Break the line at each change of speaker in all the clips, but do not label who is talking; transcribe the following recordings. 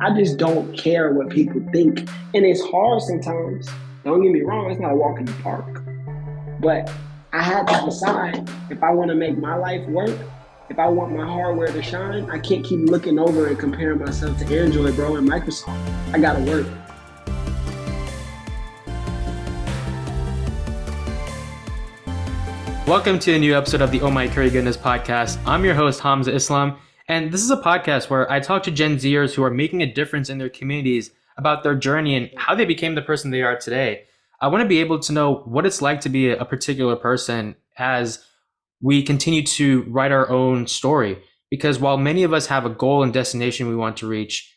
I just don't care what people think. And it's hard sometimes. Don't get me wrong, it's not a walk in the park. But I had to decide if I want to make my life work, if I want my hardware to shine, I can't keep looking over and comparing myself to Android, bro, and Microsoft. I gotta work.
Welcome to a new episode of the Oh My Curry Goodness podcast. I'm your host, Hamza Islam, and this is a podcast where I talk to Gen Zers who are making a difference in their communities about their journey and how they became the person they are today. I want to be able to know what it's like to be a particular person as we continue to write our own story. Because while many of us have a goal and destination we want to reach,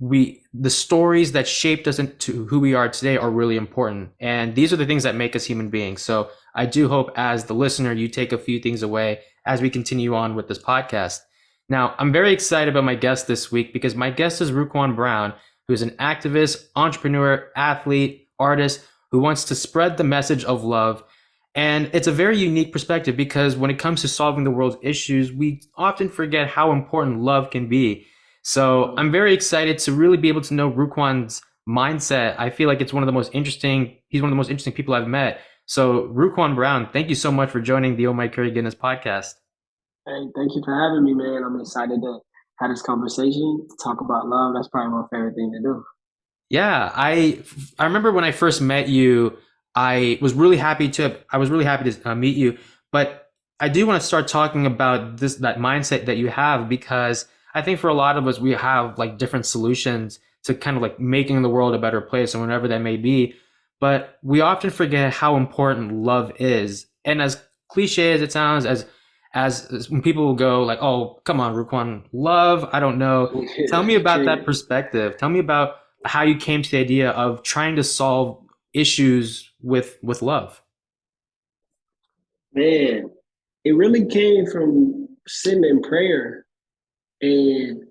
the stories that shaped us into who we are today are really important, and these are the things that make us human beings. So I do hope as the listener you take a few things away as we continue on with this podcast. Now, I'm very excited about my guest this week because my guest is RuQuan Brown, who is an activist, entrepreneur, athlete, artist who wants to spread the message of love. And it's a very unique perspective because when it comes to solving the world's issues, we often forget how important love can be. So I'm very excited to really be able to know RuQuan's mindset. I feel like he's one of the most interesting people I've met. So RuQuan Brown, thank you so much for joining the Oh My Curry Goodness podcast.
Hey, thank you for having me, man. I'm excited to have this conversation, to talk about love. That's probably my favorite thing to do.
Yeah, I remember when I first met you, I was really happy to meet you, but I do want to start talking about that mindset that you have, because I think for a lot of us we have like different solutions to kind of like making the world a better place, or whatever that may be, but we often forget how important love is. And as cliche as it sounds, as when people will go like, "Oh, come on, RuQuan, love, I don't know." Tell me about that perspective. Tell me about how you came to the idea of trying to solve issues with love.
Man, it really came from sitting in prayer and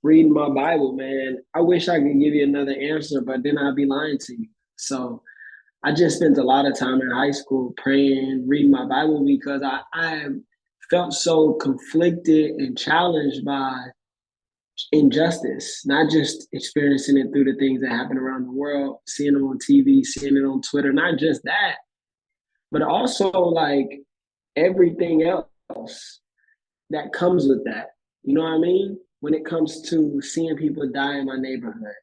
reading my Bible, man. I wish I could give you another answer, but then I'd be lying to you. So I just spent a lot of time in high school praying, reading my Bible, because I felt so conflicted and challenged by injustice, not just experiencing it through the things that happen around the world, seeing them on TV, seeing it on Twitter, not just that, but also like everything else that comes with that. You know what I mean? When it comes to seeing people die in my neighborhood,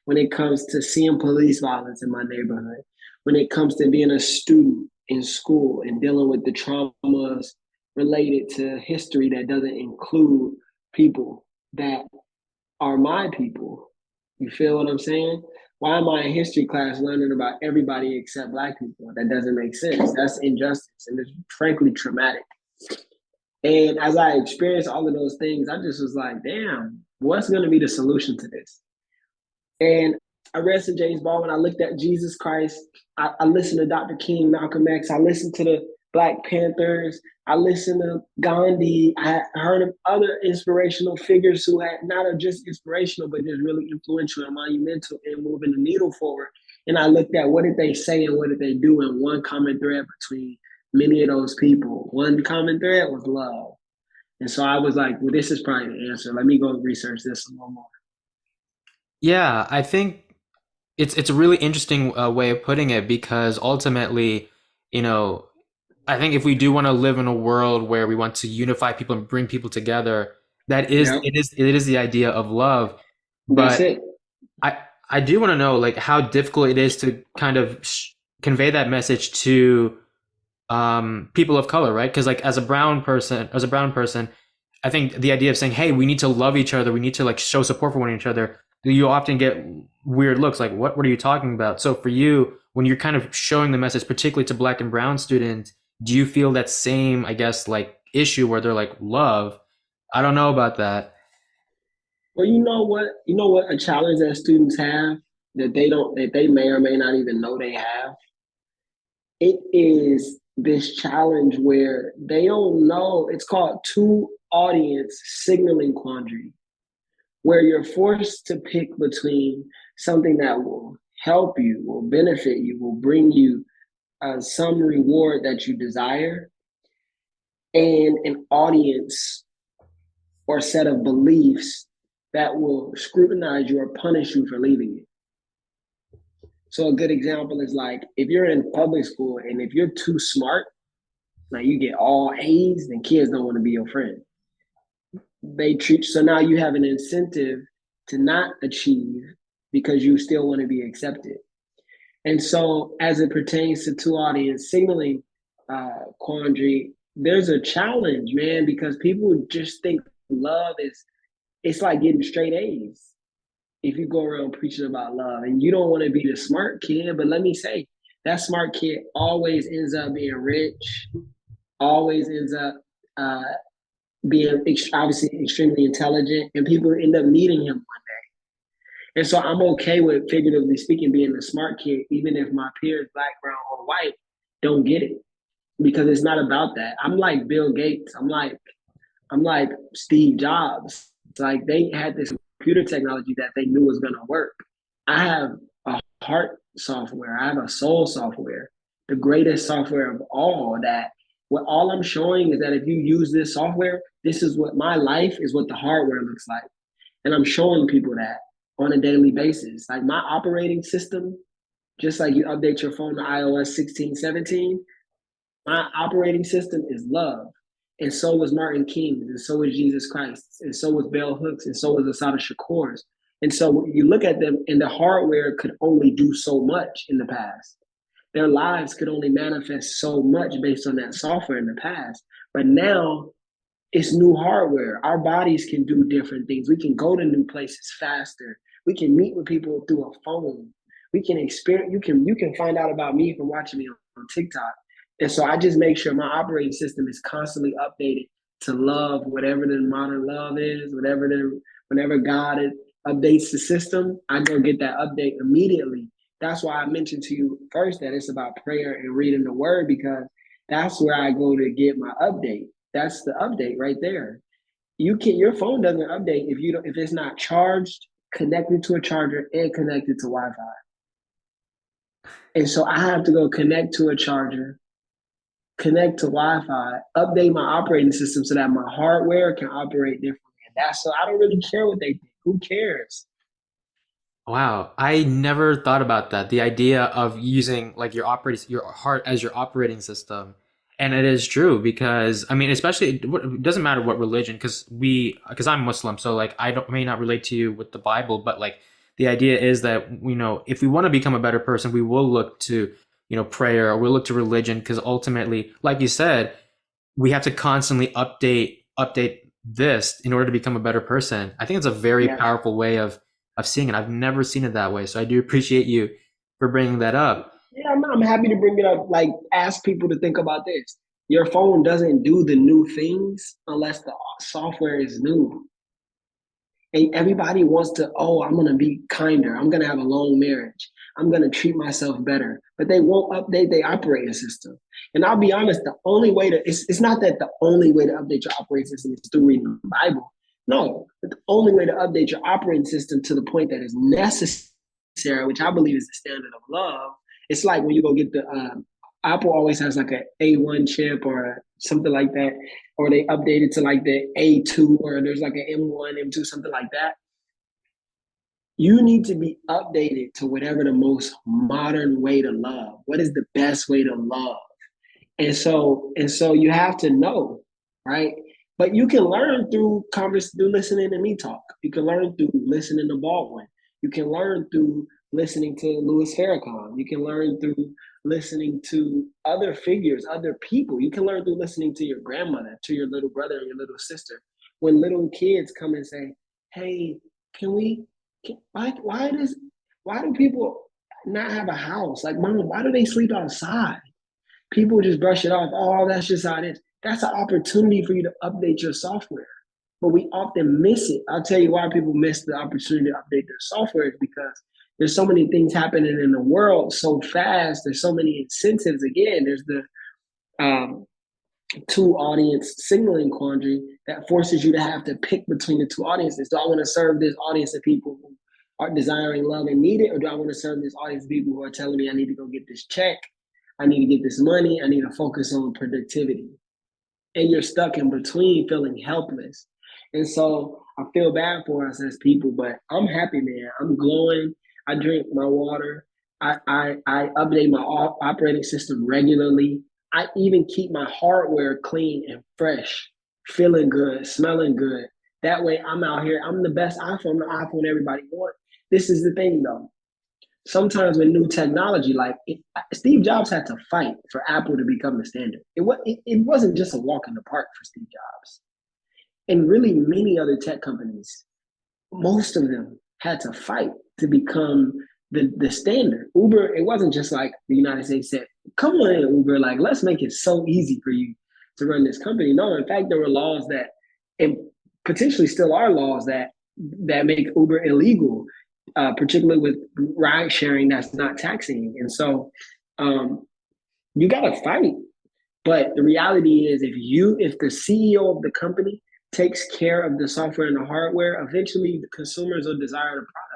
when it comes to seeing police violence in my neighborhood, when it comes to being a student in school and dealing with the traumas related to history that doesn't include people that are my people. You feel what I'm saying? Why am I in history class learning about everybody except Black people? That doesn't make sense. That's injustice, and it's frankly traumatic. And as I experienced all of those things, I just was like, damn, what's going to be the solution to this? And I read some James Baldwin. I looked at Jesus Christ. I listened to Dr. King, Malcolm X. I listened to the Black Panthers. I listened to Gandhi. I heard of other inspirational figures who had not just inspirational, but just really influential and monumental in moving the needle forward. And I looked at what did they say and what did they do, and one common thread between many of those people, one common thread was love. And so I was like, well, this is probably the answer. Let me go research this a little more.
Yeah, I think it's a really interesting way of putting it, because ultimately, you know, I think if we do want to live in a world where we want to unify people and bring people together, that is
Yeah,
it is the idea of love.
that's
But
it.
I I do want to know like how difficult it is to kind of convey that message to people of color, right? Because like as a brown person, I think the idea of saying, "Hey, we need to love each other. We need to like show support for one another." You often get weird looks like, What are you talking about?" So for you, when you're kind of showing the message, particularly to Black and Brown students, do you feel that same, I guess, like issue where they're like, "Love? I don't know about that."
Well, you know what? You know what a challenge that students have that they may or may not even know they have. It is this challenge where they don't know. It's called two audience signaling quandary, where you're forced to pick between something that will help you, will benefit you, will bring you some reward that you desire, and an audience or set of beliefs that will scrutinize you or punish you for leaving it. So a good example is like if you're in public school and if you're too smart, like you get all A's, then kids don't want to be your friend. They treat so now you have an incentive to not achieve because you still want to be accepted. And so as it pertains to two audience signaling quandary, there's a challenge, man, because people just think love is it's like getting straight A's if you go around preaching about love and you don't want to be the smart kid. But let me say, that smart kid always ends up being rich, always ends up being obviously extremely intelligent, and people end up needing him one day. And so I'm okay with, figuratively speaking, being the smart kid, even if my peers, black, brown, or white, don't get it, because it's not about that. I'm like Bill Gates. I'm like Steve Jobs. It's like they had this computer technology that they knew was going to work. I have a heart software. I have a soul software, the greatest software of all. That what all I'm showing is that if you use this software, this is what my life is, what the hardware looks like. And I'm showing people that on a daily basis. Like my operating system, just like you update your phone to iOS 16, 17, my operating system is love. And so was Martin King, and so was Jesus Christ, and so was Bell Hooks, and so was Asada Shakur's. And so you look at them, and the hardware could only do so much in the past. Their lives could only manifest so much based on that software in the past. But now it's new hardware. Our bodies can do different things. We can go to new places faster. We can meet with people through a phone. We can experience. You can find out about me from watching me on TikTok. And so I just make sure my operating system is constantly updated to love whatever the modern love is, whenever God updates the system, I go get that update immediately. That's why I mentioned to you first that it's about prayer and reading the word, because that's where I go to get my update. That's the update right there. Your phone doesn't update if it's not charged, connected to a charger, and connected to Wi-Fi. And so I have to go connect to a charger, connect to Wi-Fi, update my operating system so that my hardware can operate differently. And that's so I don't really care what they think. Who cares?
Wow, I never thought about that. The idea of using like your heart as your operating system. And it is true because I mean, especially it doesn't matter what religion, because I'm Muslim, so like I don't may not relate to you with the Bible, but like the idea is that if we want to become a better person, we will look to prayer, or we'll look to religion, because ultimately, like you said, we have to constantly update this in order to become a better person. I think it's a very
Yeah.
powerful way of seeing it. I've never seen it that way, so I do appreciate you for bringing that up.
Yeah, I'm happy to bring it up. Like, ask people to think about this. Your phone doesn't do the new things unless the software is new. And everybody wants to, oh, I'm going to be kinder. I'm going to have a long marriage. I'm going to treat myself better. But they won't update their operating system. And I'll be honest, the only way it's not that the only way to update your operating system is through reading the Bible. No, but the only way to update your operating system to the point that is necessary, which I believe is the standard of love, it's like when you go get the Apple always has like a A1 chip or something like that, or they update it to like the A2, or there's like an M1, M2, something like that. You need to be updated to whatever the most modern way to love. What is the best way to love? And so you have to know, right? But you can learn through through listening to me talk. You can learn through listening to Baldwin. You can learn through listening to Louis Farrakhan. You can learn through listening to other figures, other people. You can learn through listening to your grandmother, to your little brother and your little sister. When little kids come and say, "Hey, why do people not have a house? Like, mom, why do they sleep outside?" People just brush it off. Oh, that's just how it is. That's an opportunity for you to update your software. But we often miss it. I'll tell you why people miss the opportunity to update their software is because there's so many things happening in the world so fast. There's so many incentives. Again, there's the two audience signaling quandary that forces you to have to pick between the two audiences. Do I want to serve this audience of people who are desiring love and need it, or do I want to serve this audience of people who are telling me I need to go get this check, I need to get this money, I need to focus on productivity? And you're stuck in between feeling helpless. And so I feel bad for us as people, but I'm happy, man. I'm glowing. I drink my water. I update my operating system regularly. I even keep my hardware clean and fresh, feeling good, smelling good. That way, I'm out here. I'm the best iPhone, the iPhone everybody wants. This is the thing, though. Sometimes with new technology, Steve Jobs had to fight for Apple to become the standard. It wasn't just a walk in the park for Steve Jobs. And really, many other tech companies, most of them had to fight to become the standard. Uber, it wasn't just like the United States said, come on in, Uber, like, let's make it so easy for you to run this company. No, in fact, there were laws that, and potentially still are laws that make Uber illegal, particularly with ride sharing that's not taxing. And so you got to fight. But the reality is, if the CEO of the company takes care of the software and the hardware, eventually the consumers will desire the product.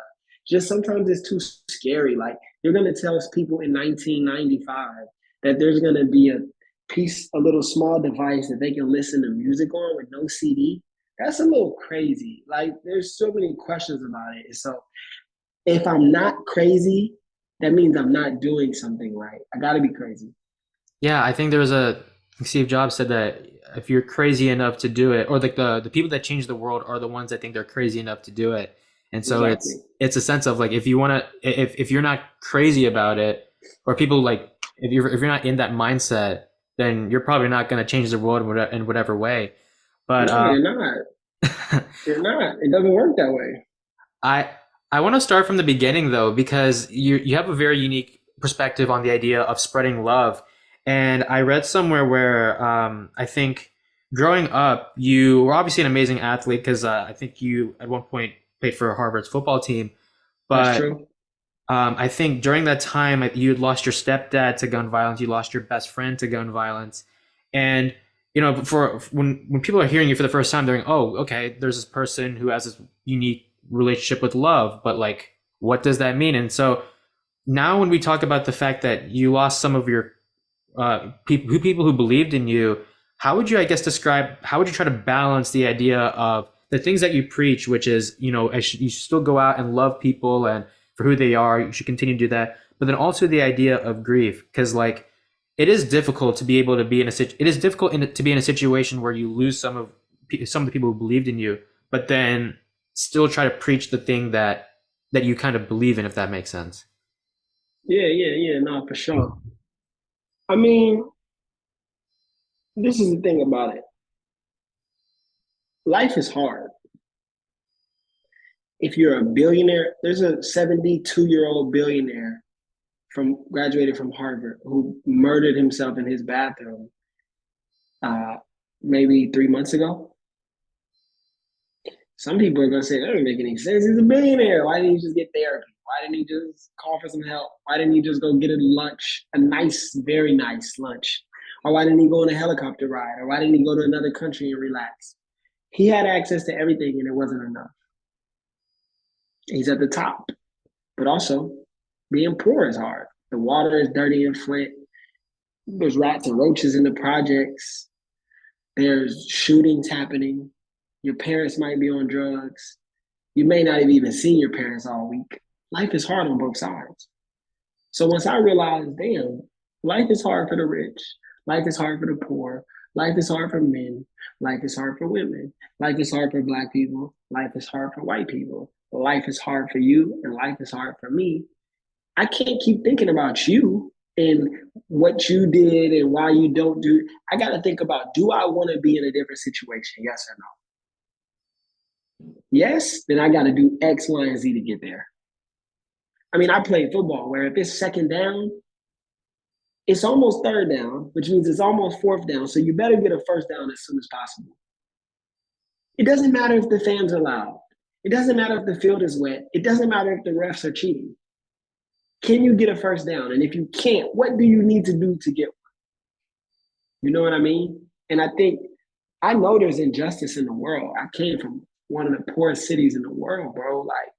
Just sometimes it's too scary. Like, you're going to tell people in 1995 that there's going to be a little small device that they can listen to music on with no CD. That's a little crazy. Like, there's so many questions about it. So if I'm not crazy, that means I'm not doing something right. I got to be crazy.
Yeah, I think there was Steve Jobs said that if you're crazy enough to do it, or like the people that change the world are the ones that think they're crazy enough to do it. And so
Exactly.
it's a sense of like, if you want to, if you're not crazy about it, or people like, if you're not in that mindset, then you're probably not going to change the world in whatever way. But
No, you're not. You're not. It doesn't work that way.
I I want to start from the beginning though, because you have a very unique perspective on the idea of spreading love. And I read somewhere where I think growing up, you were obviously an amazing athlete because I think you at one point played for Harvard's football team.
That's
But
true.
I think during that time, you had lost your stepdad to gun violence, you lost your best friend to gun violence, and for when people are hearing you for the first time, they're going, "Oh, okay, there's this person who has this unique relationship with love," but like, what does that mean? And so now, when we talk about the fact that you lost some of your people who believed in you, how would you, I guess, describe? How would you try to balance the idea of the things that you preach, which is, you should still go out and love people and for who they are, you should continue to do that, but then also the idea of grief, because like it is difficult to be able to be in it is difficult to be in a situation where you lose some of the people who believed in you, but then still try to preach the thing that you kind of believe in, if that makes sense.
Yeah, yeah, yeah. No, for sure. I mean, this is the thing about it. Life is hard. If you're a billionaire, there's a 72-year-old billionaire from graduated from Harvard who murdered himself in his bathroom uh, maybe 3 months ago. Some people are gonna say that doesn't make any sense. He's a billionaire. Why didn't he just get therapy? Why didn't he just call for some help? Why didn't he just go get a lunch, a nice, very nice lunch? Or why didn't he go on a helicopter ride? Or why didn't he go to another country and relax? He had access to everything and it wasn't enough. He's at the top. But also, being poor is hard. The water is dirty in Flint. There's rats and roaches in the projects. There's shootings happening. Your parents might be on drugs. You may not have even seen your parents all week. Life is hard on both sides. So once I realized, damn, life is hard for the rich. Life is hard for the poor. Life is hard for men. Life is hard for women. Life is hard for Black people. Life is hard for white people. Life is hard for you, and life is hard for me. I can't keep thinking about you and what you did and why you don't do. I got to think about, do I want to be in a different situation? Yes or no? Yes, then I got to do X, Y, and Z to get there. I mean, I played football where if it's second down, it's almost third down, which means it's almost fourth down. So you better get a first down as soon as possible. It doesn't matter if the fans are loud. It doesn't matter if the field is wet. It doesn't matter if the refs are cheating. Can you get a first down? And if you can't, what do you need to do to get one? You know what I mean? And I know there's injustice in the world. I came from one of the poorest cities in the world, bro. Like,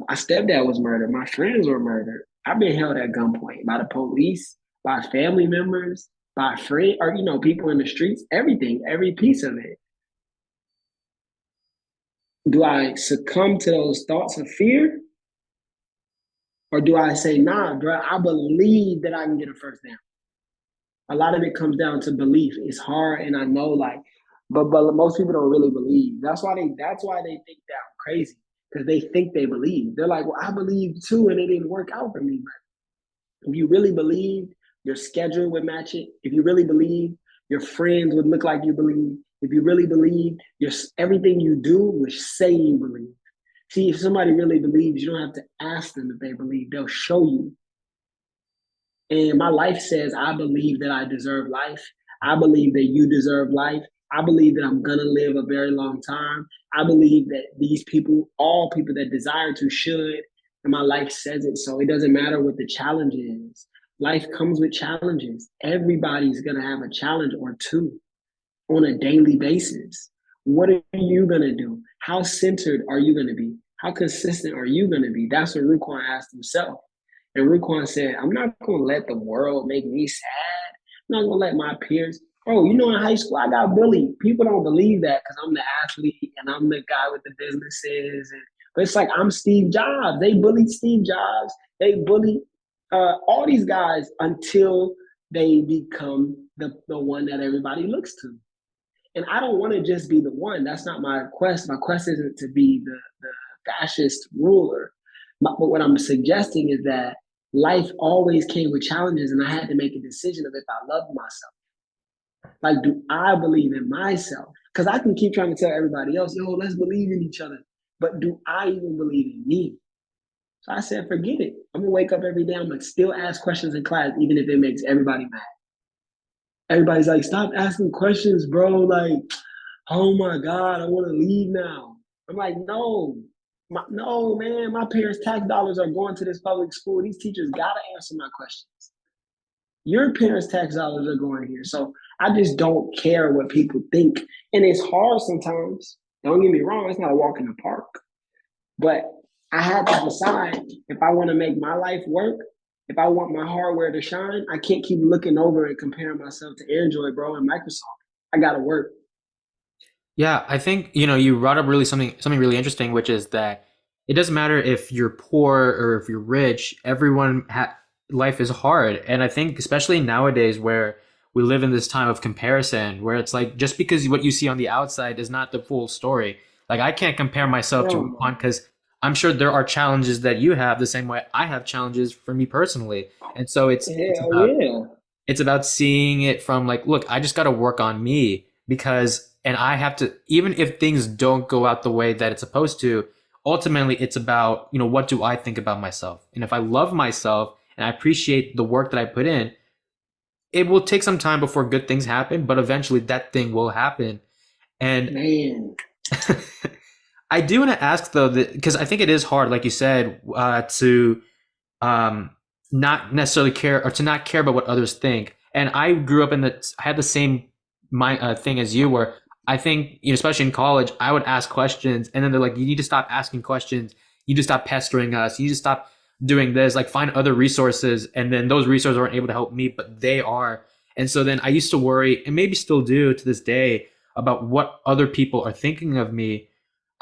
my stepdad was murdered. My friends were murdered. I've been held at gunpoint by the police, by family members, by friends, or people in the streets. Everything, every piece of it. Do I succumb to those thoughts of fear? Or do I say, nah, bro, I believe that I can get a first down? A lot of it comes down to belief. It's hard, and I know, like, but most people don't really believe. That's why they think that I'm crazy, because they think they believe. They're like, well, I believe too, and it didn't work out for me. But if you really believed, your schedule would match it. If you really believe, your friends would look like you believe. If you really believe, your everything you do would say you believe. See, if somebody really believes, you don't have to ask them if they believe. They'll show you. And my life says, I believe that I deserve life. I believe that you deserve life. I believe that I'm going to live a very long time. I believe that these people, all people that desire to, should. And my life says it. So it doesn't matter what the challenge is. Life comes with challenges. Everybody's going to have a challenge or two on a daily basis. What are you going to do? How centered are you going to be? How consistent are you going to be? That's what RuQuan asked himself. And RuQuan said, I'm not going to let the world make me sad. I'm not going to let my peers. Bro, you know, in high school, I got bullied. People don't believe that because I'm the athlete and I'm the guy with the businesses. But it's like, I'm Steve Jobs. They bullied Steve Jobs. They bullied all these guys until they become the one that everybody looks to. And I don't want to just be the one. That's not my quest. My quest isn't to be the fascist ruler. But what I'm suggesting is that life always came with challenges, and I had to make a decision of if I loved myself. Like, do I believe in myself? Because I can keep trying to tell everybody else, yo, let's believe in each other. But do I even believe in me? So I said, forget it. I'm gonna wake up every day. I'm gonna still ask questions in class, even if it makes everybody mad. Everybody's like, stop asking questions, bro. Like, oh my God, I want to leave now. I'm like, no, no, man, my parents' tax dollars are going to this public school. These teachers got to answer my questions. Your parents' tax dollars are going here. So I just don't care what people think. And it's hard sometimes. Don't get me wrong, it's not a walk in the park. But I had to decide if I want to make my life work, if I want my hardware to shine, I can't keep looking over and comparing myself to Android, bro, and Microsoft. I got to work.
Yeah, I think you brought up really something really interesting, which is that it doesn't matter if you're poor or if you're rich. Life is hard, and I think especially nowadays where we live in this time of comparison, where it's like just because what you see on the outside is not the full story. Like I can't compare myself to
Hell
Ruan
no.
because I'm sure there are challenges that you have the same way I have challenges for me personally, and so
Hell yeah.
it's about seeing it from like, look, I just got to work on me and I have to, even if things don't go out the way that it's supposed to, ultimately it's about, what do I think about myself? And if I love myself and I appreciate the work that I put in, it will take some time before good things happen, but eventually that thing will happen. And
Man.
I do want to ask though, that because I think it is hard, like you said, to um, not necessarily care or to not care about what others think. And I grew up I had the same thing as you, where I think, especially in college, I would ask questions, and then they're like, "You need to stop asking questions. You need to stop pestering us. You need to stop doing this. Like, find other resources." And then those resources aren't able to help me, but they are. And so then I used to worry, and maybe still do to this day, about what other people are thinking of me.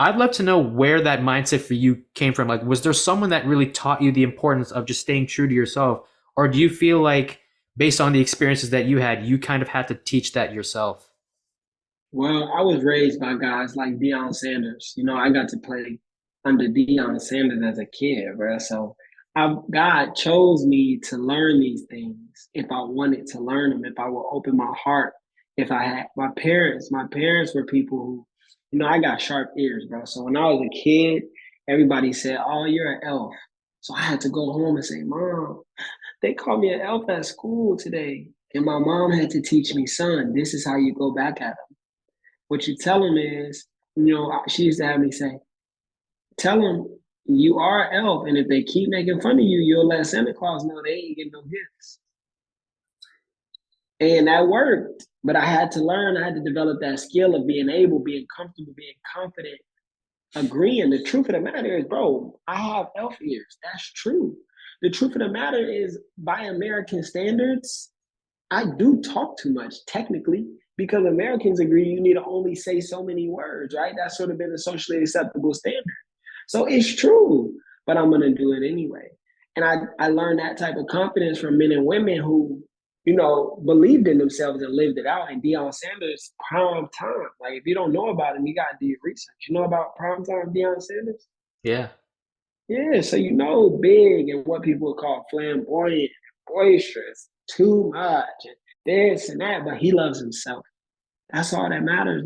I'd love to know where that mindset for you came from. Like, was there someone that really taught you the importance of just staying true to yourself? Or do you feel like, based on the experiences that you had, you kind of had to teach that yourself?
Well, I was raised by guys like Deion Sanders. You know, I got to play under Deion Sanders as a kid, bro. So God chose me to learn these things if I wanted to learn them, if I would open my heart, if I had my parents were people who, I got sharp ears, bro. So when I was a kid, everybody said, oh, you're an elf. So I had to go home and say, Mom, they called me an elf at school today. And my mom had to teach me, son, this is how you go back at them. What you tell them is, she used to have me say, tell them you are an elf, and if they keep making fun of you, you'll let Santa Claus know they ain't getting no gifts. And that worked. But I had to learn, I had to develop that skill of being able, being comfortable, being confident, agreeing. The truth of the matter is, bro, I have elf ears. That's true. The truth of the matter is, by American standards, I do talk too much, technically. because Americans agree you need to only say so many words, right? That's sort of been a socially acceptable standard. So it's true, but I'm gonna do it anyway. And I learned that type of confidence from men and women who, believed in themselves and lived it out. And Deion Sanders, prime time. Like if you don't know about him, you gotta do your research. You know about prime time Deion Sanders?
Yeah.
Yeah, so big and what people would call flamboyant, boisterous, too much, and this and that, but he loves himself. That's all that matters.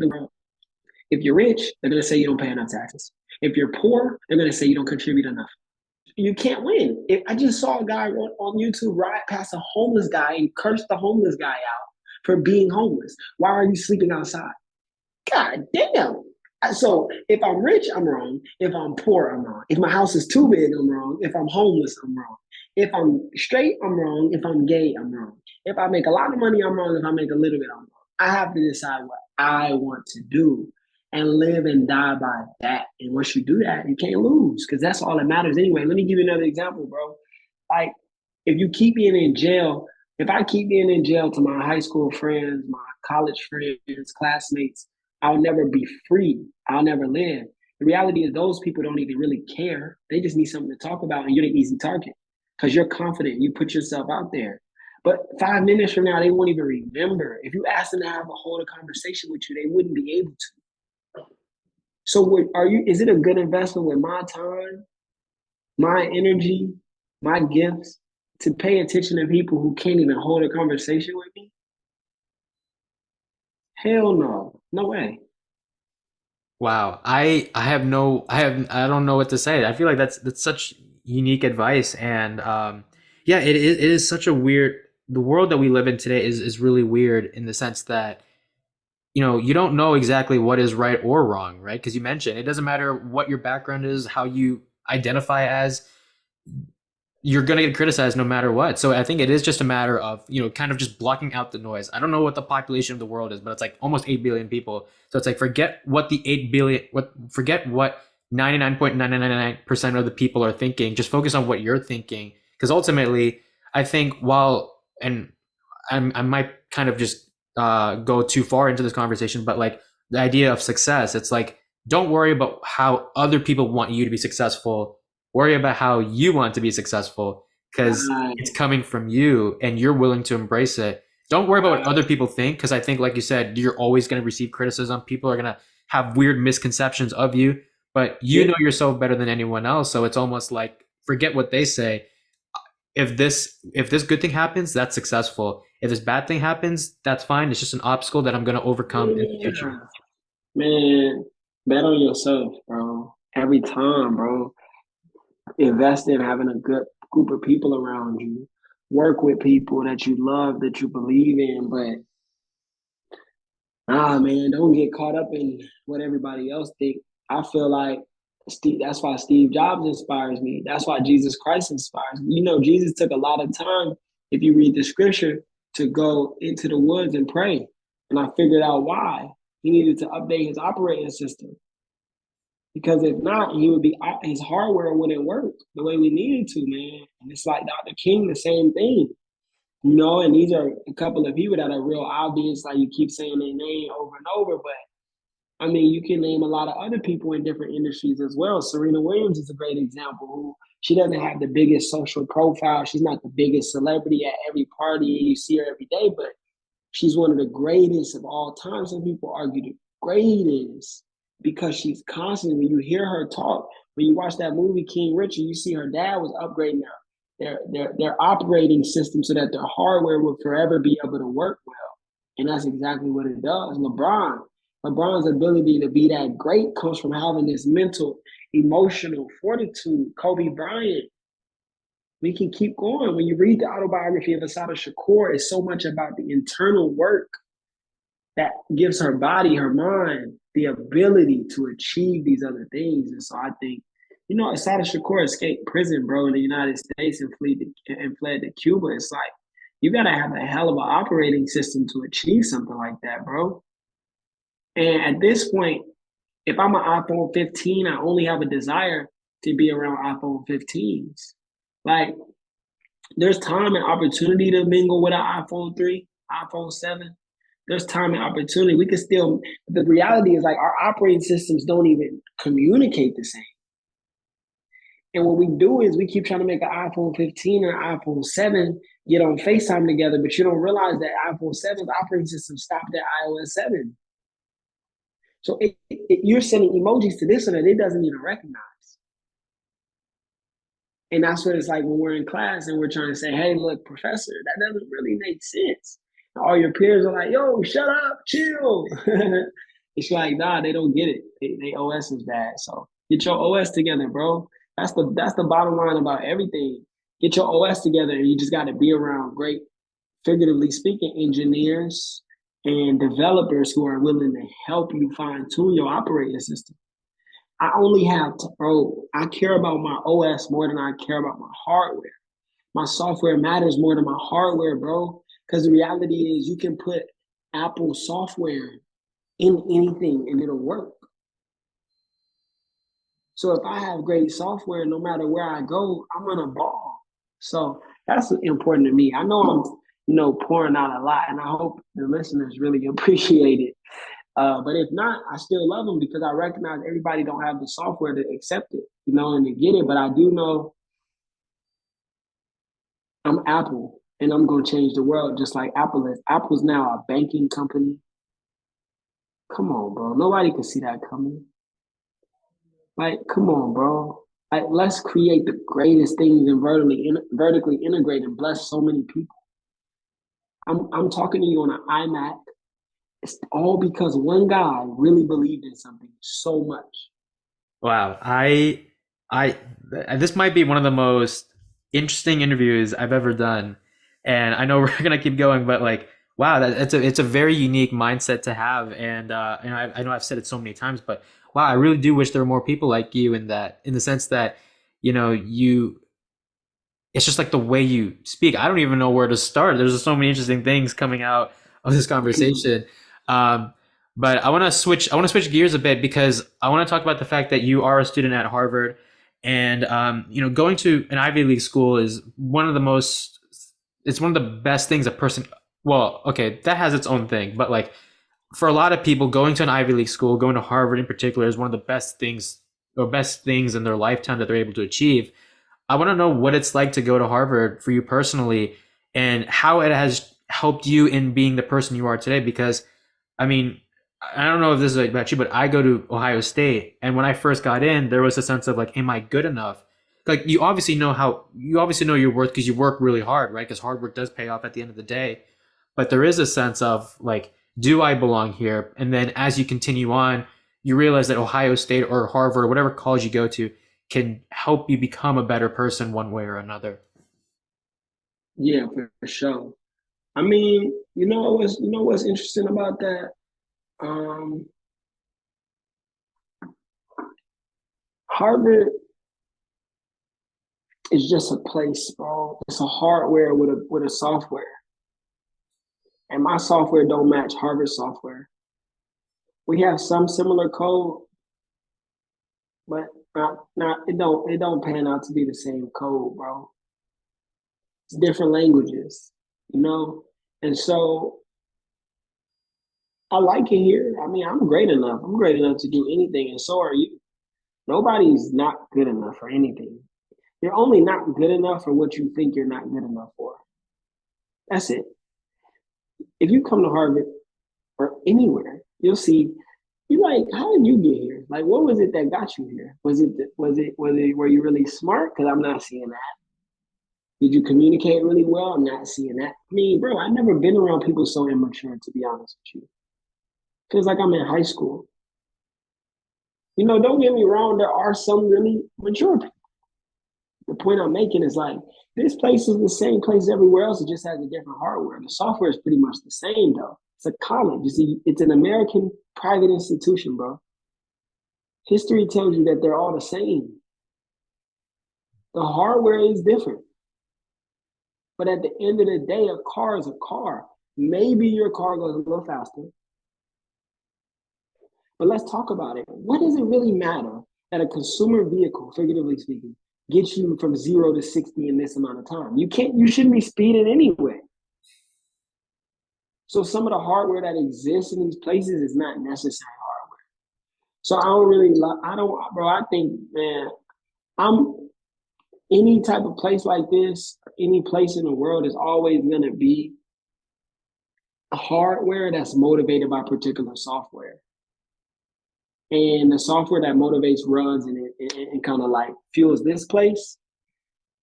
If you're rich, they're gonna say you don't pay enough taxes. If you're poor, they're gonna say you don't contribute enough. You can't win. I just saw a guy on YouTube ride past a homeless guy and curse the homeless guy out for being homeless. Why are you sleeping outside? God damn. So if I'm rich, I'm wrong. If I'm poor, I'm wrong. If my house is too big, I'm wrong. If I'm homeless, I'm wrong. If I'm straight, I'm wrong. If I'm gay, I'm wrong. If I make a lot of money, I'm wrong. If I make a little bit, I'm wrong. I have to decide what I want to do and live and die by that. And once you do that, you can't lose because that's all that matters anyway. Let me give you another example, bro. Like, if you keep being in jail, if I keep being in jail to my high school friends, my college friends, classmates, I'll never be free. I'll never live. The reality is those people don't even really care. They just need something to talk about, and you're the easy target because you're confident. You put yourself out there. But 5 minutes from now, they won't even remember. If you ask them to have a whole conversation with you, they wouldn't be able to. So, is it a good investment with my time, my energy, my gifts to pay attention to people who can't even hold a conversation with me? Hell no. No way.
Wow. I don't know what to say. I feel like that's such unique advice. And yeah, it is such a weird, the world that we live in today is really weird in the sense that, you don't know exactly what is right or wrong, right? Because you mentioned it doesn't matter what your background is, how you identify as, you're going to get criticized no matter what. So I think it is just a matter of, kind of just blocking out the noise. I don't know what the population of the world is, but it's like almost 8 billion people. So it's like, forget what 99.999% of the people are thinking. Just focus on what you're thinking. Because ultimately, I think and I might kind of just go too far into this conversation, but like the idea of success, it's like, don't worry about how other people want you to be successful. Worry about how you want to be successful because it's coming from you and you're willing to embrace it. Don't worry about what other people think because I think, like you said, you're always going to receive criticism. People are going to have weird misconceptions of you, but you know yourself better than anyone else. So it's almost like forget what they say. If this good thing happens, that's successful. If this bad thing happens, that's fine. It's just an obstacle that I'm going to overcome in the future.
Man, bet on yourself, bro. Every time, bro. Invest in having a good group of people around you. Work with people that you love, that you believe in. But man, don't get caught up in what everybody else think. I feel like that's why Steve Jobs inspires me. That's why Jesus Christ inspires me. Jesus took a lot of time, if you read the scripture, to go into the woods and pray. And I figured out why. He needed to update his operating system. Because if not, his hardware wouldn't work the way we needed to, man. And it's like Dr. King, the same thing. And these are a couple of people that are real obvious, like you keep saying their name over and over, but I mean, you can name a lot of other people in different industries as well. Serena Williams is a great example who she doesn't have the biggest social profile. She's not the biggest celebrity at every party. You see her every day, but she's one of the greatest of all time. Some people argue the greatest because she's constantly, when you hear her talk, when you watch that movie King Richard, you see her dad was upgrading their operating system so that their hardware will forever be able to work well. And that's exactly what it does. LeBron's ability to be that great comes from having this mental, emotional fortitude. Kobe Bryant. We can keep going. When you read the autobiography of Asada Shakur, it's so much about the internal work that gives her body, her mind, the ability to achieve these other things. And so I think, Asada Shakur escaped prison, bro, in the United States and fled to Cuba. It's like, you got to have a hell of an operating system to achieve something like that, bro. And at this point, if I'm an iPhone 15, I only have a desire to be around iPhone 15s. Like, there's time and opportunity to mingle with an iPhone 3, iPhone 7. There's time and opportunity. We can still, the reality is like our operating systems don't even communicate the same. And what we do is we keep trying to make an iPhone 15 or iPhone 7 get on FaceTime together, but you don't realize that iPhone 7's operating system stopped at iOS 7. So you're sending emojis to this one that it doesn't even recognize. And that's what it's like when we're in class and we're trying to say, hey, look, professor, that doesn't really make sense. And all your peers are like, yo, shut up, chill. It's like, nah, they don't get it. They OS is bad. So get your OS together, bro. That's the bottom line about everything. Get your OS together, and you just got to be around great, figuratively speaking, engineers and developers who are willing to help you fine tune your operating system. I only have to, bro, I care about my OS more than I care about my hardware. My software matters more than my hardware, bro. Because the reality is you can put Apple software in anything and it'll work. So if I have great software, no matter where I go, I'm gonna ball. So that's important to me. I know pouring out a lot, and I hope the listeners really appreciate it. But if not, I still love them because I recognize everybody don't have the software to accept it, and to get it. But I do know I'm Apple, and I'm gonna change the world just like Apple is. Apple's now a banking company. Come on, bro. Nobody can see that coming. Like, come on, bro. Like, let's create the greatest things and vertically integrate and bless so many people. I'm talking to you on an iMac. It's all because one guy really believed in something so much.
Wow, I this might be one of the most interesting interviews I've ever done, and I know we're gonna keep going, but like, wow, it's a very unique mindset to have, and I know I've said it so many times, but wow, I really do wish there were more people like you in the sense that you it's just like the way you speak. I don't even know where to start. There's just so many interesting things coming out of this conversation. Um, but I want to switch. I want to switch gears a bit because I want to talk about the fact that you are a student at Harvard, and going to an Ivy League school is one of the most. It's one of the best things a person. Well, okay, that has its own thing, but like for a lot of people, going to an Ivy League school, going to Harvard in particular, is one of the best things in their lifetime that they're able to achieve. I want to know what it's like to go to Harvard for you personally and how it has helped you in being the person you are today. Because, I mean, I don't know if this is about you, but I go to Ohio State. And when I first got in, there was a sense of like, am I good enough? Like, you obviously know your worth because you work really hard, right? Because hard work does pay off at the end of the day. But there is a sense of like, do I belong here? And then as you continue on, you realize that Ohio State or Harvard or whatever college you go to can help you become a better person one way or another.
Yeah, for sure. I mean, what's interesting about that? Harvard is just a place, bro. It's a hardware with a software. And my software don't match Harvard software. We have some similar code, but not it don't pan out to be the same code, bro. It's different languages, you know? And so I like it here. I mean, I'm great enough. I'm great enough to do anything, and so are you. Nobody's not good enough for anything. You're only not good enough for what you think you're not good enough for. That's it. If you come to Harvard or anywhere, you'll see. You like, how did you get here? Like, what was it that got you here? Were you really smart? Because I'm not seeing that. Did you communicate really well? I'm not seeing that. I mean, bro, I've never been around people so immature, to be honest with you. Feels like I'm in high school. Don't get me wrong, there are some really mature people. The point I'm making is like, this place is the same place everywhere else. It just has a different hardware. The software is pretty much the same, though. It's a college. You see, it's an American private institution, bro. History tells you that they're all the same. The hardware is different. But at the end of the day, a car is a car. Maybe your car goes a little faster. But let's talk about it. What does it really matter that a consumer vehicle, figuratively speaking, gets you from 0 to 60 in this amount of time? You shouldn't be speeding anyway. So some of the hardware that exists in these places is not necessary hardware. So I don't really, I don't, bro. I think, man, I'm any type of place like this, any place in the world is always gonna be hardware that's motivated by particular software. And the software that motivates, runs, and kind of like fuels this place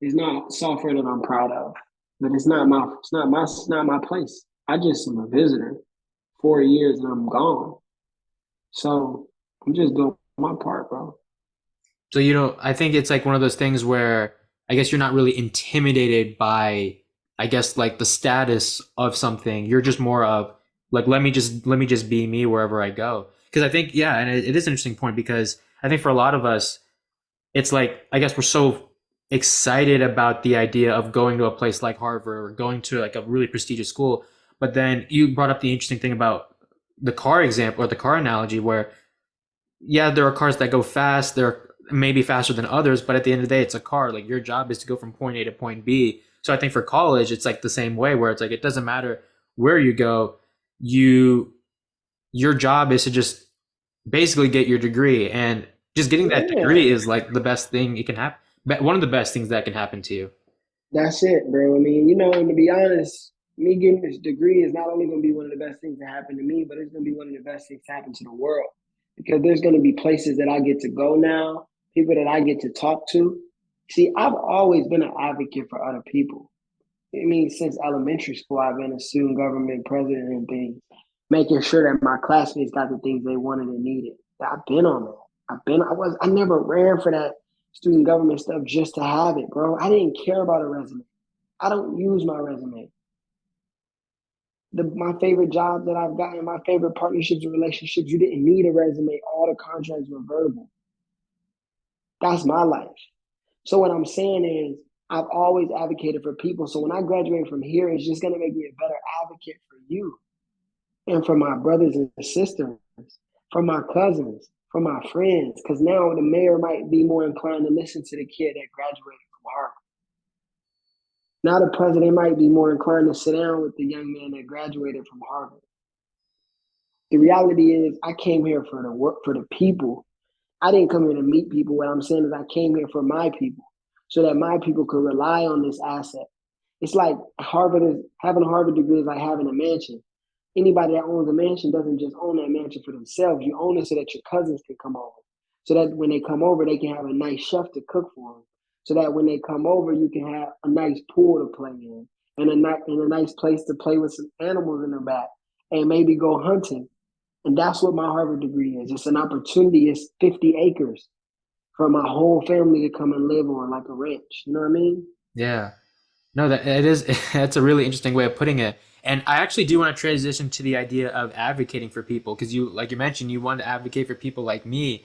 is not software that I'm proud of. But it's not my place. I just am a visitor. 4 years and I'm gone. So I'm just doing my part, bro.
So, I think it's like one of those things where I guess you're not really intimidated by, I guess, like the status of something. You're just more of like, let me just be me wherever I go. Because I think, yeah, and it is an interesting point because I think for a lot of us, it's like, I guess we're so excited about the idea of going to a place like Harvard or going to like a really prestigious school. But then you brought up the interesting thing about the car example or the car analogy where yeah, there are cars that go fast. They're maybe faster than others, but at the end of the day, it's a car. Like your job is to go from point A to point B. So I think for college, it's like the same way where it's like it doesn't matter where you go, you your job is to just basically get your degree, and just getting that
Yeah,
degree is like the best thing it can happen. One of the best things that can happen to you.
that's it, bro. I mean, and to be honest, me getting this degree is not only going to be one of the best things to happen to me, but it's going to be one of the best things to happen to the world because there's going to be places that I get to go now, people that I get to talk to. See, I've always been an advocate for other people. I mean, since elementary school, I've been a student government president and things, making sure that my classmates got the things they wanted and needed. I've been on that. I never ran for that student government stuff just to have it, bro. I didn't care about a resume. I don't use my resume. My favorite job that I've gotten, my favorite partnerships and relationships, you didn't need a resume. All the contracts were verbal. That's my life. So what I'm saying is, I've always advocated for people. So when I graduate from here, it's just going to make me a better advocate for you and for my brothers and sisters, for my cousins, for my friends. Because now the mayor might be more inclined to listen to the kid that graduated from Harvard. Now the president might be more inclined to sit down with the young man that graduated from Harvard. The reality is, I came here for the work for the people. I didn't come here to meet people. What I'm saying is, I came here for my people, so that my people could rely on this asset. It's like Harvard is having a Harvard degree is like having a mansion. Anybody that owns a mansion doesn't just own that mansion for themselves. You own it so that your cousins can come over. So that when they come over, they can have a nice chef to cook for them. So that when they come over, you can have a nice pool to play in and a nice place to play with some animals in the back and maybe go hunting. And that's what my Harvard degree is. It's an opportunity. It's 50 acres for my whole family to come and live on like a ranch. You know what I mean?
Yeah. No, that it is. That's a really interesting way of putting it. And I actually do want to transition to the idea of advocating for people because you, like you mentioned, you want to advocate for people like me.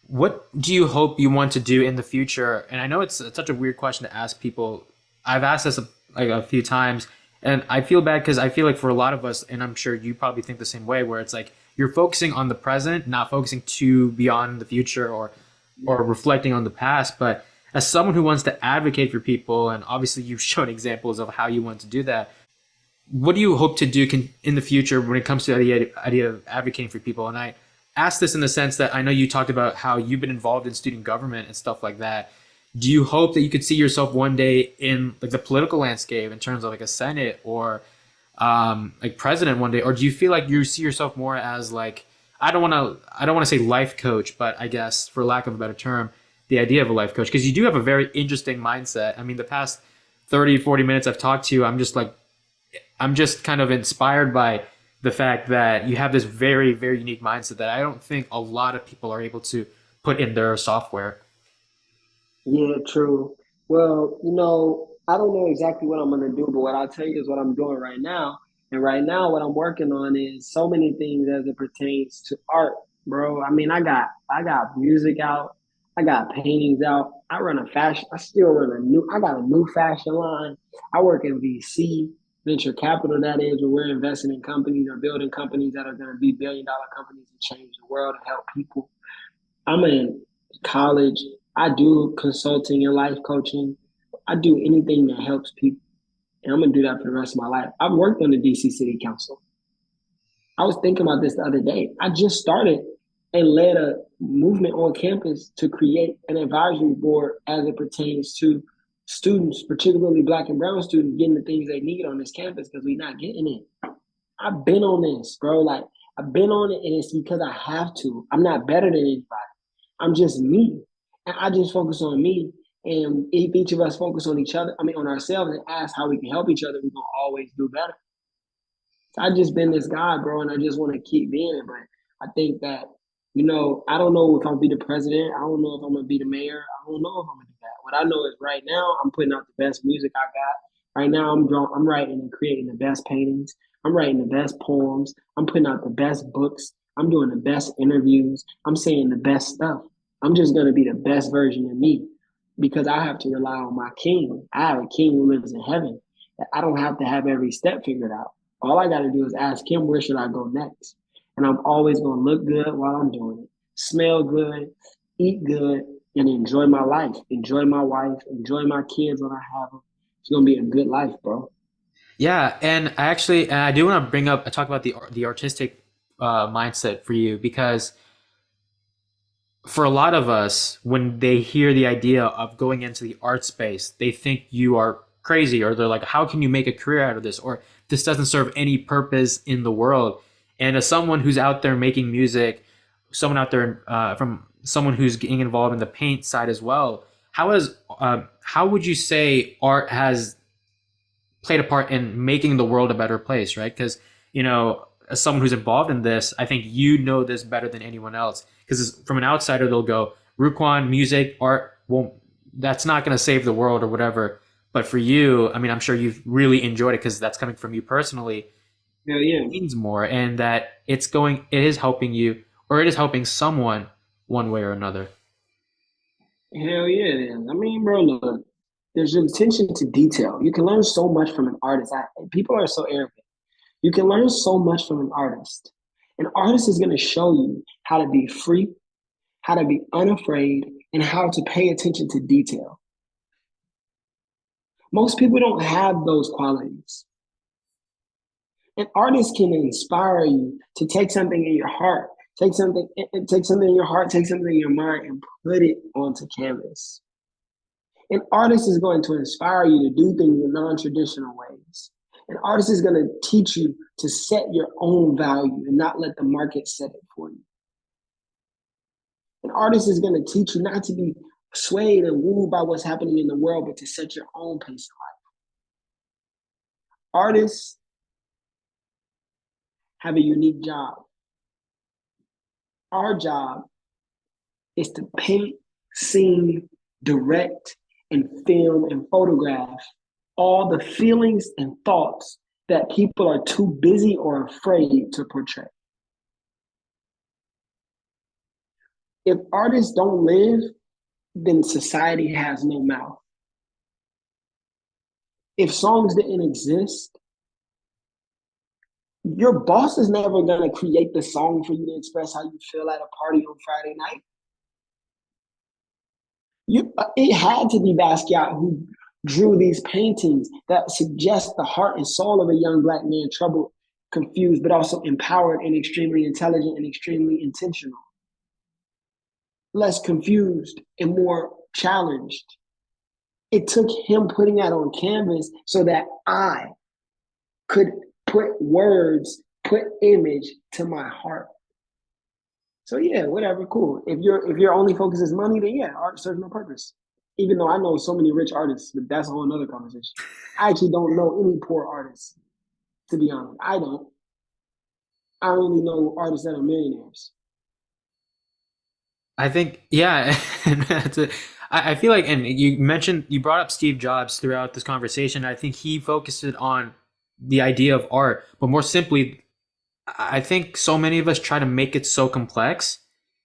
What do you hope you want to do in the future? And I know it's such a weird question to ask people. I've asked this like a few times, and I feel bad because I feel like for a lot of us, and I'm sure you probably think the same way, where it's like you're focusing on the present, not focusing too beyond the future or reflecting on the past. But as someone who wants to advocate for people, and obviously you've shown examples of how you want to do that, what do you hope to do in the future when it comes to the idea of advocating for people? And I ask this in the sense that I know you talked about how you've been involved in student government and stuff like that. Do you hope that you could see yourself one day in like the political landscape in terms of like a senate or like president one day, or do you feel like you see yourself more as like I don't want to say life coach, but I guess for lack of a better term, the idea of a life coach because you do have a very interesting mindset. I mean, the past 30, 40 minutes I've talked to you, I'm just kind of inspired by the fact that you have this very, very unique mindset that I don't think a lot of people are able to put in their software.
Yeah, true. Well, I don't know exactly what I'm gonna do, but what I'll tell you is what I'm doing right now. And right now, what I'm working on is so many things as it pertains to art, bro. I mean, I got music out, I got paintings out. I run a fashion. I still run a new. I got a new fashion line. I work in VC, venture capital. That is, where we're investing in companies or building companies that are going to be billion-dollar companies and change the world and help people. I'm in college. I do consulting and life coaching. I do anything that helps people. And I'm gonna do that for the rest of my life. I've worked on the DC City Council. I was thinking about this the other day. I just started and led a movement on campus to create an advisory board as it pertains to students, particularly Black and Brown students, getting the things they need on this campus because we're not getting it. I've been on this, bro. Like, I've been on it, and it's because I have to. I'm not better than anybody. I'm just me. And I just focus on me. And if each of us focus on each other, I mean, on ourselves, and ask how we can help each other, we're going to always do better. So I just been this guy, bro, and I just want to keep being it. But I think that, I don't know if I'm gonna be the president. I don't know if I'm gonna be the mayor. I don't know if I'm gonna do that. What I know is right now I'm putting out the best music I got. Right now I'm writing and creating the best paintings. I'm writing the best poems. I'm putting out the best books. I'm doing the best interviews. I'm saying the best stuff. I'm just gonna be the best version of me because I have to rely on my king. I have a king who lives in heaven. I don't have to have every step figured out. All I got to do is ask him, where should I go next? And I'm always going to look good while I'm doing it, smell good, eat good, and enjoy my life, enjoy my wife, enjoy my kids when I have them. It's going to be a good life, bro.
Yeah, and I do want to bring up, talk about the artistic mindset for you, because for a lot of us, when they hear the idea of going into the art space, they think you are crazy, or they're like, how can you make a career out of this? Or this doesn't serve any purpose in the world. And as someone who's out there making music, someone out there from someone who's getting involved in the paint side as well, how would you say art has played a part in making the world a better place, right? Because, as someone who's involved in this, I think you know this better than anyone else. Because from an outsider, they'll go, RuQuan, music, art, won't, that's not going to save the world or whatever. But for you, I mean, I'm sure you've really enjoyed it because that's coming from you personally.
Hell yeah.
It means more, and that it is helping you, or it is helping someone one way or another.
Hell yeah, it is. I mean, bro, look, there's an attention to detail. You can learn so much from an artist. People are so arrogant. You can learn so much from an artist. An artist is going to show you how to be free, how to be unafraid, and how to pay attention to detail. Most people don't have those qualities. An artist can inspire you to take something in your heart, take something in your heart, take something in your mind, and put it onto canvas. An artist is going to inspire you to do things in non-traditional ways. An artist is going to teach you to set your own value and not let the market set it for you. An artist is going to teach you not to be swayed and wooed by what's happening in the world, but to set your own pace of life. Artists have a unique job. Our job is to paint, sing, direct, and film and photograph all the feelings and thoughts that people are too busy or afraid to portray. If artists don't live, then society has no mouth. If songs didn't exist, your boss is never going to create the song for you to express how you feel at a party on Friday night. It had to be Basquiat who drew these paintings that suggest the heart and soul of a young Black man, troubled, confused, but also empowered and extremely intelligent and extremely intentional. Less confused and more challenged. It took him putting that on canvas so that I could put words, put image to my heart. So yeah, whatever, cool. If your only focus is money, then yeah, art serves no purpose. Even though I know so many rich artists, but that's a whole nother conversation. I actually don't know any poor artists, to be honest. I don't. I only know artists that are millionaires.
I think, yeah, I feel like, and you brought up Steve Jobs throughout this conversation. I think he focused it on the idea of art, but more simply, I think so many of us try to make it so complex,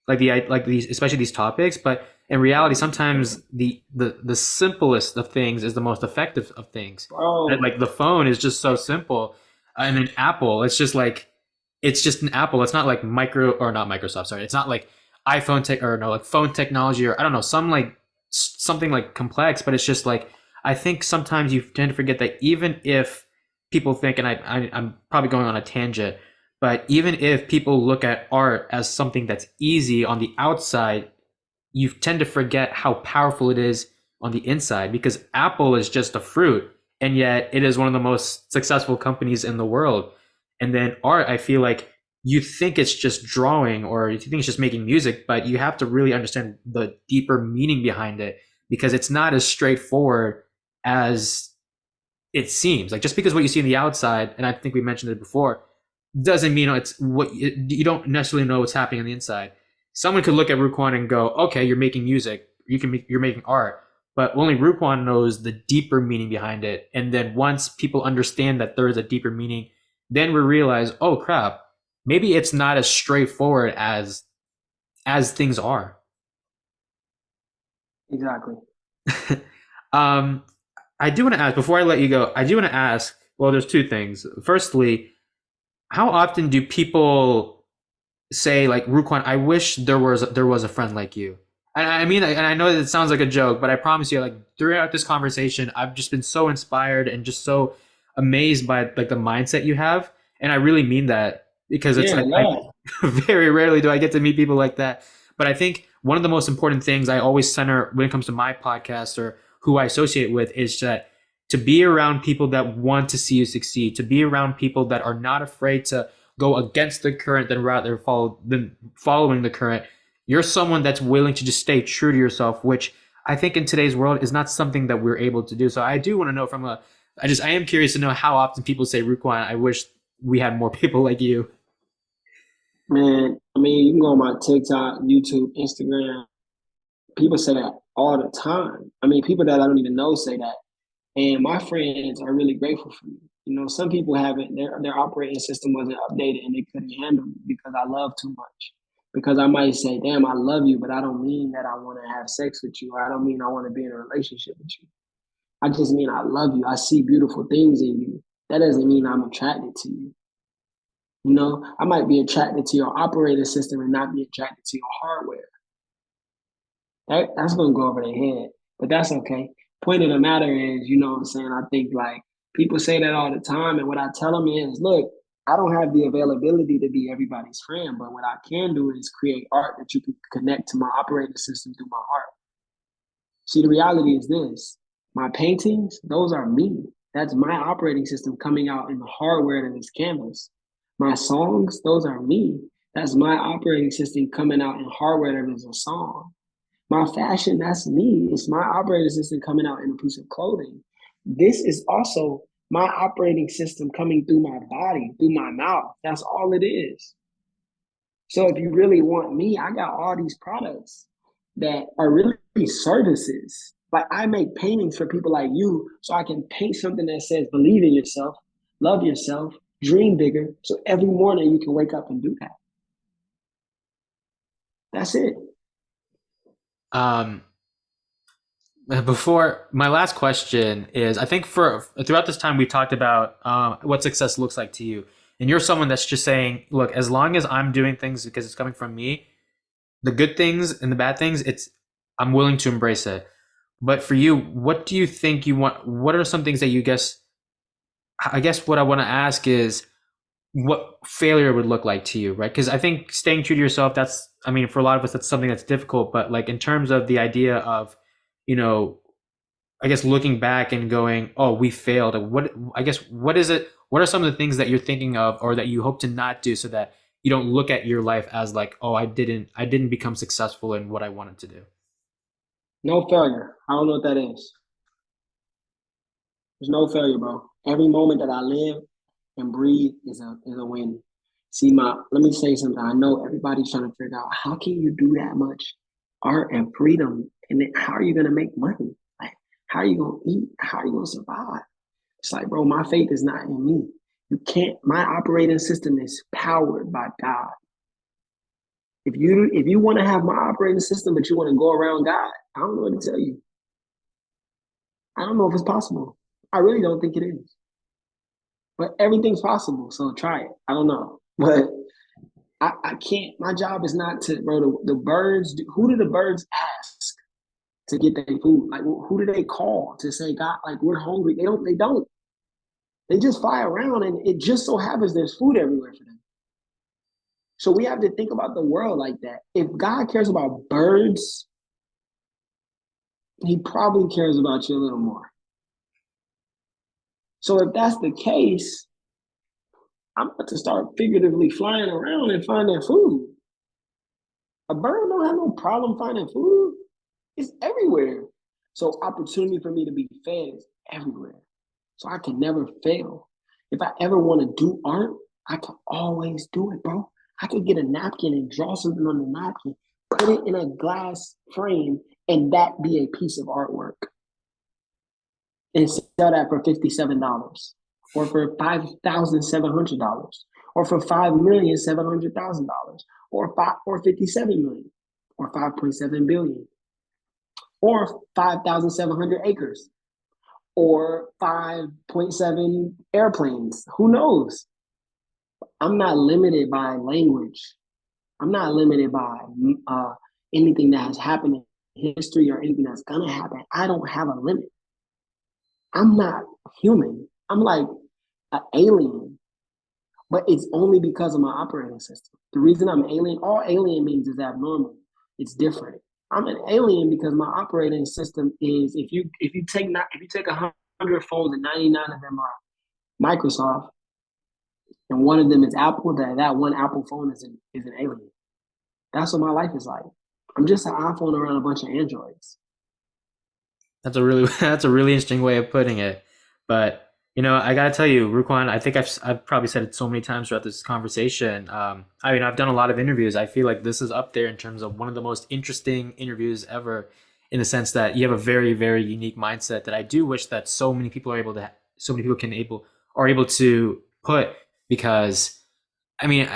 like these, especially these topics. But in reality, sometimes the simplest of things is the most effective of things.
Bro,
And like the phone is just so simple, and an Apple, it's just an Apple. It's not like not Microsoft. Sorry, it's not like iPhone tech or no like phone technology, or I don't know, something like complex. But it's just like, I think sometimes you tend to forget that even if people think, and I'm probably going on a tangent, But even if people look at art as something that's easy on the outside, you tend to forget how powerful it is on the inside, because Apple is just a fruit, and yet it is one of the most successful companies in the world. And then art, I feel like you think it's just drawing or you think it's just making music, but you have to really understand the deeper meaning behind it, because it's not as straightforward as it seems. Like, just because what you see on the outside, and I think we mentioned it before, doesn't mean it's what you don't necessarily know what's happening on the inside. Someone could look at RuQuan and go, "Okay, you're making music. You're making art." But only RuQuan knows the deeper meaning behind it. And then once people understand that there is a deeper meaning, then we realize, "Oh crap, maybe it's not as straightforward as things are."
Exactly.
um, I do want to ask, before I let you go, I do want to ask. Well, there's two things. Firstly, how often do people say, like, RuQuan, I wish there was a friend like you? And I mean, and I know that it sounds like a joke, but I promise you, like, throughout this conversation, I've just been so inspired and just so amazed by like the mindset you have, and I really mean that, because it's
Yeah,
like
yeah.
very rarely do I get to meet people like that. But I think one of the most important things I always center when it comes to my podcast or who I associate with is that to be around people that want to see you succeed, to be around people that are not afraid to go against the current than rather than following the current. You're someone that's willing to just stay true to yourself, which I think in today's world is not something that we're able to do. So I do want to know I am curious to know how often people say, RuQuan, I wish we had more people like you.
Man, I mean, you can go on my TikTok, YouTube, Instagram. People say that all the time. I mean, people that I don't even know say that. And my friends are really grateful for me. You know, some people haven't, their operating system wasn't updated and they couldn't handle me because I love too much. Because I might say, damn, I love you, but I don't mean that I want to have sex with you. I don't mean I want to be in a relationship with you. I just mean I love you. I see beautiful things in you. That doesn't mean I'm attracted to you. You know, I might be attracted to your operating system and not be attracted to your hardware. That's gonna go over their head, but that's okay. Point of the matter is, you know what I'm saying? I think like people say that all the time, and what I tell them is, look, I don't have the availability to be everybody's friend, but what I can do is create art that you can connect to my operating system through my heart. See, the reality is this: my paintings, those are me. That's my operating system coming out in the hardware that is canvas. My songs, those are me. That's my operating system coming out in hardware that is a song. My fashion, that's me. It's my operating system coming out in a piece of clothing. This is also my operating system coming through my body, through my mouth. That's all it is. So if you really want me, I got all these products that are really services. Like I make paintings for people like you so I can paint something that says believe in yourself, love yourself, dream bigger. So every morning you can wake up and do that. That's it.
Um, Before my last question is, I think for throughout this time we talked about what success looks like to you, and you're someone that's just saying, look, as long as I'm doing things because it's coming from me, the good things and the bad things, I'm willing to embrace it. But for you, what do you think you want? What are some things that you guess? I guess what I want to ask is what failure would look like to you, right? Because I think staying true to yourself, that's, I mean, for a lot of us, that's something that's difficult. But like in terms of the idea of, you know, I guess looking back and going, oh, we failed. I guess, what is it? What are some of the things that you're thinking of or that you hope to not do so that you don't look at your life as like, oh, I didn't become successful in what I wanted to do?
No failure. I don't know what that is. There's no failure, bro. Every moment that I live and breathe is a win. See, let me say something. I know everybody's trying to figure out how can you do that much art and freedom, and then how are you gonna make money? Like, how are you gonna eat? How are you gonna survive? It's like, bro, my faith is not in me. You can't. My operating system is powered by God. If you want to have my operating system, but you want to go around God, I don't know what to tell you. I don't know if it's possible. I really don't think it is. But everything's possible, so try it. I don't know. But I can't, my job is not to, bro, the birds, who do the birds ask to get their food? Like, who do they call to say, God, like, we're hungry? They don't. They just fly around and it just so happens there's food everywhere for them. So we have to think about the world like that. If God cares about birds, he probably cares about you a little more. So if that's the case, I'm about to start figuratively flying around and finding food. A bird don't have no problem finding food. It's everywhere. So opportunity for me to be fed is everywhere. So I can never fail. If I ever want to do art, I can always do it, bro. I could get a napkin and draw something on the napkin, put it in a glass frame, and that be a piece of artwork. And sell that for $57 or for $5,700 or for $5,700,000 or 57 million or 5.7 billion or 5,700 acres or 5.7 airplanes. Who knows? I'm not limited by language. I'm not limited by anything that has happened in history or anything that's gonna happen. I don't have a limit. I'm not human. I'm like an alien, but it's only because of my operating system. The reason I'm alien, all alien means is abnormal. It's different. I'm an alien because my operating system is if you take 100 phones and 99 of them are Microsoft, and one of them is Apple, that one Apple phone is an alien. That's what my life is like. I'm just an iPhone around a bunch of Androids.
That's a really interesting way of putting it. But I gotta tell you, RuQuan, I think I've probably said it so many times throughout this conversation. I've done a lot of interviews. I feel like this is up there in terms of one of the most interesting interviews ever, in the sense that you have a very, very unique mindset that I do wish that so many people are able to put, because I think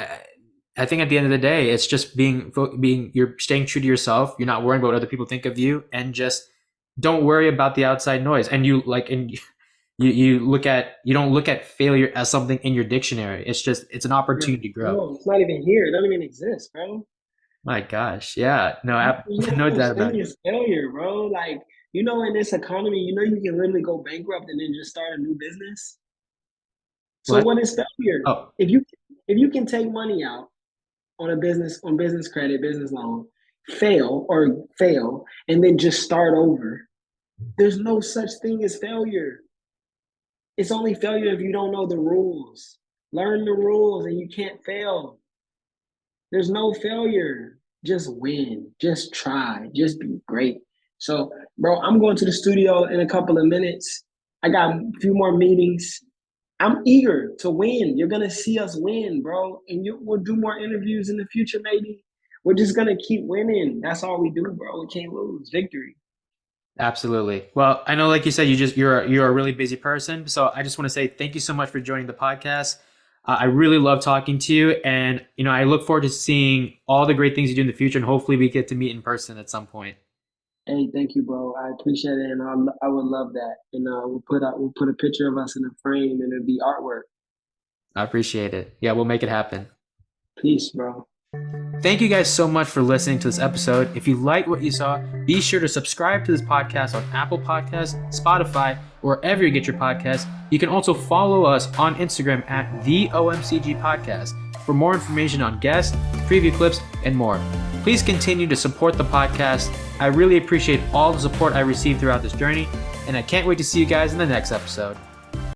at the end of the day, it's just being you're staying true to yourself. You're not worrying about what other people think of you, and just don't worry about the outside noise. And you don't look at failure as something in your dictionary. It's an opportunity to grow.
No, it's not even here. It doesn't even exist, bro.
My gosh, yeah,
There's
no
no
doubt
such
about
thing
it.
as failure, bro. Like, in this economy, you can literally go bankrupt and then just start a new business. So
What?
what is failure?
Oh,
If you can take money out on business credit, business loan, fail, and then just start over, there's no such thing as failure. It's only failure if you don't know the rules. Learn the rules and you can't fail. There's no failure. Just win. Just try. Just be great. So, bro, I'm going to the studio in a couple of minutes. I got a few more meetings. I'm eager to win. You're gonna see us win, bro. And we'll do more interviews in the future, maybe. We're just gonna keep winning. That's all we do, bro. We can't lose. Victory.
absolutely. Well, I know, like you said, you're a really busy person, so I just want to say thank you so much for joining the podcast. I really love talking to you, and I look forward to seeing all the great things you do in the future, and hopefully we get to meet in person at some point.
Hey, thank you, bro. I appreciate it, and I would love that. And we'll put a picture of us in a frame, and it'll be artwork.
I appreciate it. Yeah, we'll make it happen.
Peace, bro.
Thank you guys so much for listening to this episode. If you like what you saw, be sure to subscribe to this podcast on Apple Podcasts, Spotify, or wherever you get your podcasts. You can also follow us on Instagram at the OMCG Podcast for more information on guests, preview clips, and more. Please continue to support the podcast. I really appreciate all the support I received throughout this journey, and I can't wait to see you guys in the next episode.